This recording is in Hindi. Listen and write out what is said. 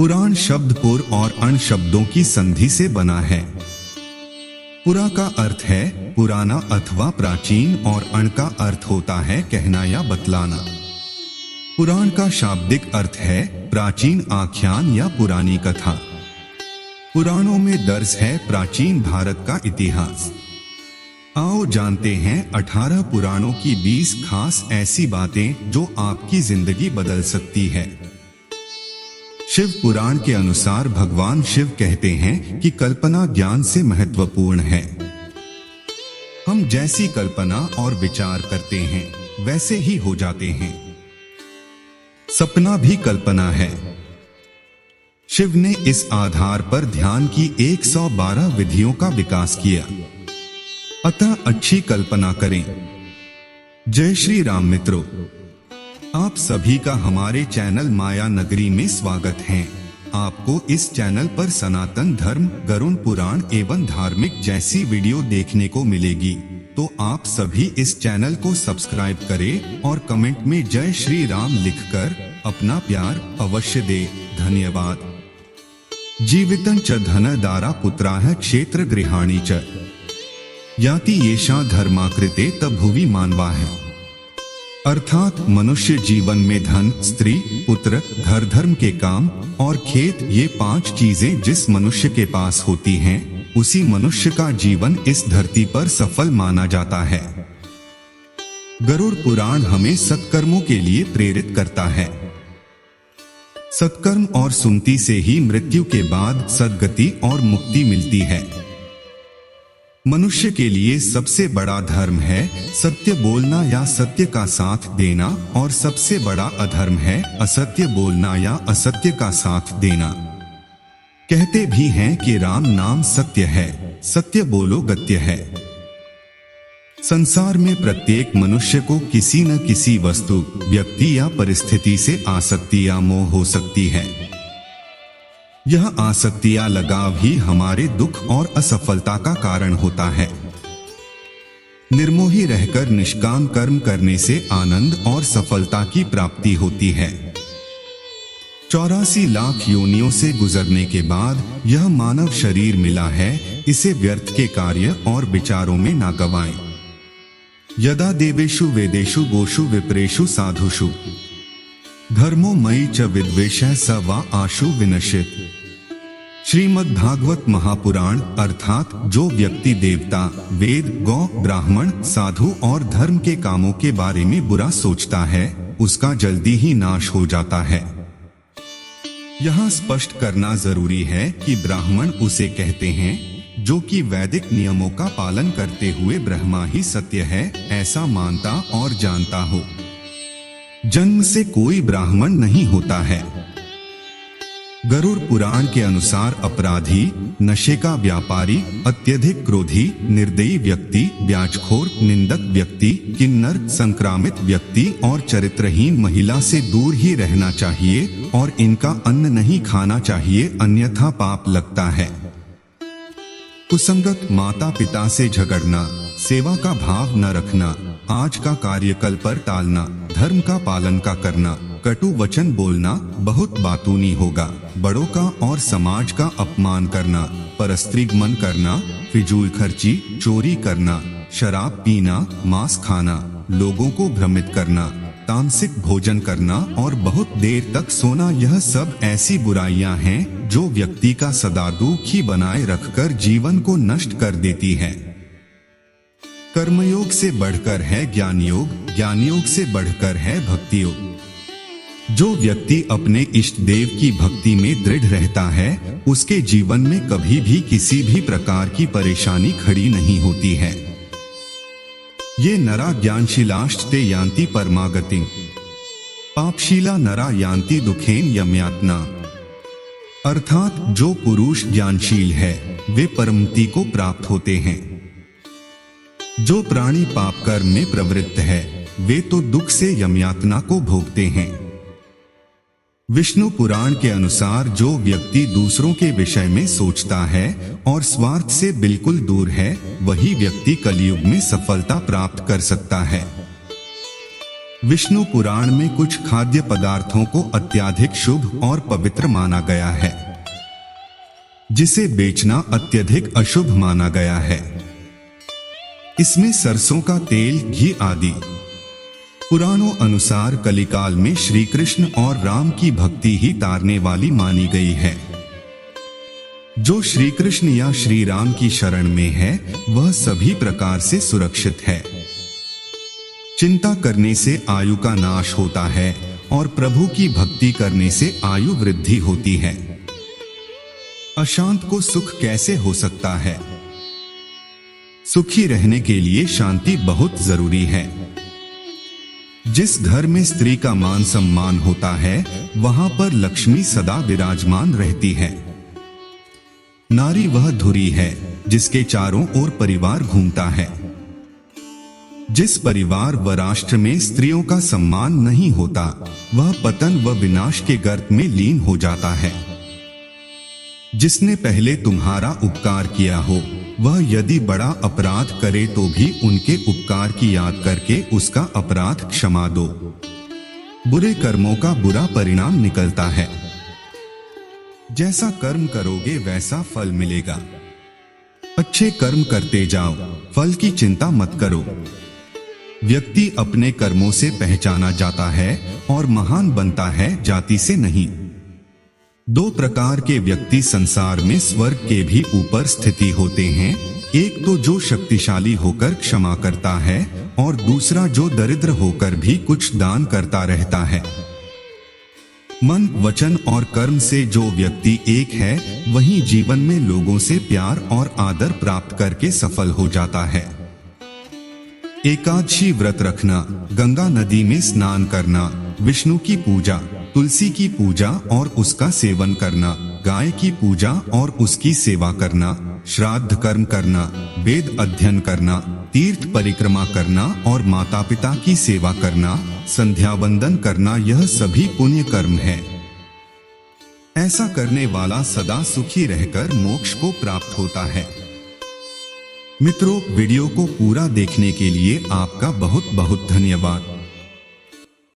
पुराण शब्द पुर और अण शब्दों की संधि से बना है। पुरा का अर्थ है पुराना अथवा प्राचीन और अण का अर्थ होता है कहना या बतलाना। पुराण का शाब्दिक अर्थ है प्राचीन आख्यान या पुरानी कथा। पुराणों में दर्ज है प्राचीन भारत का इतिहास। आओ जानते हैं 18 पुराणों की 20 खास ऐसी बातें जो आपकी जिंदगी बदल सकती है। शिव पुराण के अनुसार भगवान शिव कहते हैं कि कल्पना ज्ञान से महत्वपूर्ण है। हम जैसी कल्पना और विचार करते हैं वैसे ही हो जाते हैं। सपना भी कल्पना है। शिव ने इस आधार पर ध्यान की 112 विधियों का विकास किया। अतः अच्छी कल्पना करें। जय श्री राम मित्रों, आप सभी का हमारे चैनल माया नगरी में स्वागत है। आपको इस चैनल पर सनातन धर्म, गरुड़ पुराण एवं धार्मिक जैसी वीडियो देखने को मिलेगी, तो आप सभी इस चैनल को सब्सक्राइब करें और कमेंट में जय श्री राम लिखकर अपना प्यार अवश्य दे। धन्यवाद। जीवितं च धनदारा पुत्राः क्षेत्र गृहाणि च याति येषां धर्माकृते तभुवि मानवाः। अर्थात मनुष्य जीवन में धन, स्त्री, पुत्र, घर, धर्म के काम और खेत, ये 5 चीजें जिस मनुष्य के पास होती हैं, उसी मनुष्य का जीवन इस धरती पर सफल माना जाता है। गरुड़ पुराण हमें सत्कर्मों के लिए प्रेरित करता है। सत्कर्म और सुनती से ही मृत्यु के बाद सद्गति और मुक्ति मिलती है। मनुष्य के लिए सबसे बड़ा धर्म है सत्य बोलना या सत्य का साथ देना, और सबसे बड़ा अधर्म है असत्य बोलना या असत्य का साथ देना। कहते भी हैं कि राम नाम सत्य है, सत्य बोलो गत्य है। संसार में प्रत्येक मनुष्य को किसी न किसी वस्तु, व्यक्ति या परिस्थिति से आसक्ति या मोह हो सकती है। यह आसक्ति या लगाव ही हमारे दुख और असफलता का कारण होता है। निर्मोही रहकर निष्काम कर्म करने से आनंद और सफलता की प्राप्ति होती है। 84 लाख योनियों से गुजरने के बाद यह मानव शरीर मिला है, इसे व्यर्थ के कार्य और विचारों में ना गवाएं। यदा देवेषु वेदेषु गोषु विप्रेषु साधुषु धर्मो मयि च विद्वेषः स वा आशु विनश्यत। श्रीमद् भागवत महापुराण अर्थात जो व्यक्ति देवता, वेद, गौ, ब्राह्मण, साधु और धर्म के कामों के बारे में बुरा सोचता है, उसका जल्दी ही नाश हो जाता है। यहाँ स्पष्ट करना जरूरी है कि ब्राह्मण उसे कहते हैं जो कि वैदिक नियमों का पालन करते हुए ब्रह्मा ही सत्य है ऐसा मानता और जानता हो। जन्म से कोई ब्राह्मण नहीं होता है। गरुड़ पुराण के अनुसार अपराधी, नशे का व्यापारी, अत्यधिक क्रोधी, निर्दयी व्यक्ति, ब्याजखोर, निंदक व्यक्ति, किन्नर, संक्रामित व्यक्ति और चरित्रहीन महिला से दूर ही रहना चाहिए और इनका अन्न नहीं खाना चाहिए, अन्यथा पाप लगता है। कुसंगत, माता पिता से झगड़ना, सेवा का भाव न रखना, आज का कार्य कल पर टालना, धर्म का पालन का करना, कटु वचन बोलना, बहुत बातूनी होगा, बड़ों का और समाज का अपमान करना, परस्त्रीगमन करना, फिजूल खर्ची, चोरी करना, शराब पीना, मांस खाना, लोगों को भ्रमित करना, तामसिक भोजन करना और बहुत देर तक सोना, यह सब ऐसी बुराइयां हैं जो व्यक्ति का सदा दुखी बनाए रखकर जीवन को नष्ट कर देती है। कर्मयोग से बढ़कर है ज्ञान योग, ज्ञान योग से बढ़कर है भक्ति योग। जो व्यक्ति अपने इष्ट देव की भक्ति में दृढ़ रहता है, उसके जीवन में कभी भी किसी भी प्रकार की परेशानी खड़ी नहीं होती है। ये नरा ज्ञानशीलाश्च यान्ति परमागतिं, पापशीला नरा यान्ति दुखेन यमयातना। अर्थात जो पुरुष ज्ञानशील है वे परमति को प्राप्त होते हैं। जो प्राणी पाप कर्म में प्रवृत्त है वे तो दुख से यमयातना को भोगते हैं। विष्णु पुराण के अनुसार जो व्यक्ति दूसरों के विषय में सोचता है और स्वार्थ से बिल्कुल दूर है, वही व्यक्ति कलयुग में सफलता प्राप्त कर सकता है। विष्णु पुराण में कुछ खाद्य पदार्थों को अत्यधिक शुभ और पवित्र माना गया है, जिसे बेचना अत्यधिक अशुभ माना गया है। इसमें सरसों का तेल, घी आदि। पुराणों अनुसार कलिकाल में श्री कृष्ण और राम की भक्ति ही तारने वाली मानी गई है। जो श्री कृष्ण या श्री राम की शरण में है वह सभी प्रकार से सुरक्षित है। चिंता करने से आयु का नाश होता है और प्रभु की भक्ति करने से आयु वृद्धि होती है। अशांत को सुख कैसे हो सकता है? सुखी रहने के लिए शांति बहुत जरूरी है। जिस घर में स्त्री का मान सम्मान होता है वहां पर लक्ष्मी सदा विराजमान रहती है। नारी वह धुरी है जिसके चारों ओर परिवार घूमता है। जिस परिवार व राष्ट्र में स्त्रियों का सम्मान नहीं होता वह पतन व विनाश के गर्त में लीन हो जाता है। जिसने पहले तुम्हारा उपकार किया हो वह यदि बड़ा अपराध करे तो भी उनके उपकार की याद करके उसका अपराध क्षमा दो। बुरे कर्मों का बुरा परिणाम निकलता है। जैसा कर्म करोगे वैसा फल मिलेगा। अच्छे कर्म करते जाओ, फल की चिंता मत करो। व्यक्ति अपने कर्मों से पहचाना जाता है और महान बनता है, जाति से नहीं। दो प्रकार के व्यक्ति संसार में स्वर्ग के भी ऊपर स्थिति होते हैं। एक तो जो शक्तिशाली होकर क्षमा करता है और दूसरा जो दरिद्र होकर भी कुछ दान करता रहता है। मन, वचन और कर्म से जो व्यक्ति एक है वही जीवन में लोगों से प्यार और आदर प्राप्त करके सफल हो जाता है। एकादशी व्रत रखना, गंगा नदी में स्नान करना, विष्णु की पूजा, तुलसी की पूजा और उसका सेवन करना, गाय की पूजा और उसकी सेवा करना, श्राद्ध कर्म करना, वेद अध्ययन करना, तीर्थ परिक्रमा करना और माता पिता की सेवा करना, संध्या वंदन करना, यह सभी पुण्य कर्म है। ऐसा करने वाला सदा सुखी रहकर मोक्ष को प्राप्त होता है। मित्रों, वीडियो को पूरा देखने के लिए आपका बहुत बहुत धन्यवाद।